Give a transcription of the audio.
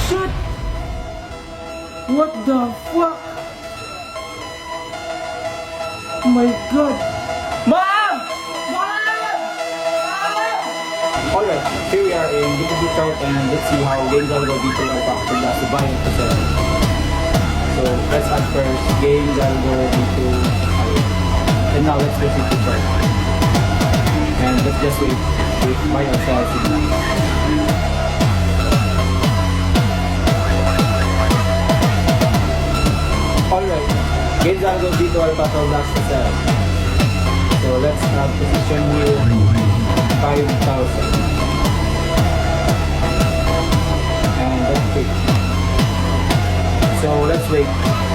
shit! What the fuck? Oh my god! Mom! Mom! Alright, here we are in GTB chart and let's see how games are going to our factor last to buy and to sell. So let's add first games are going to and now let's proceed to chart. And let's just wait buy or sell signal. Alright, games are going to our battle last to sell. So let's have position here 5,000. And let's wait. So let's wait.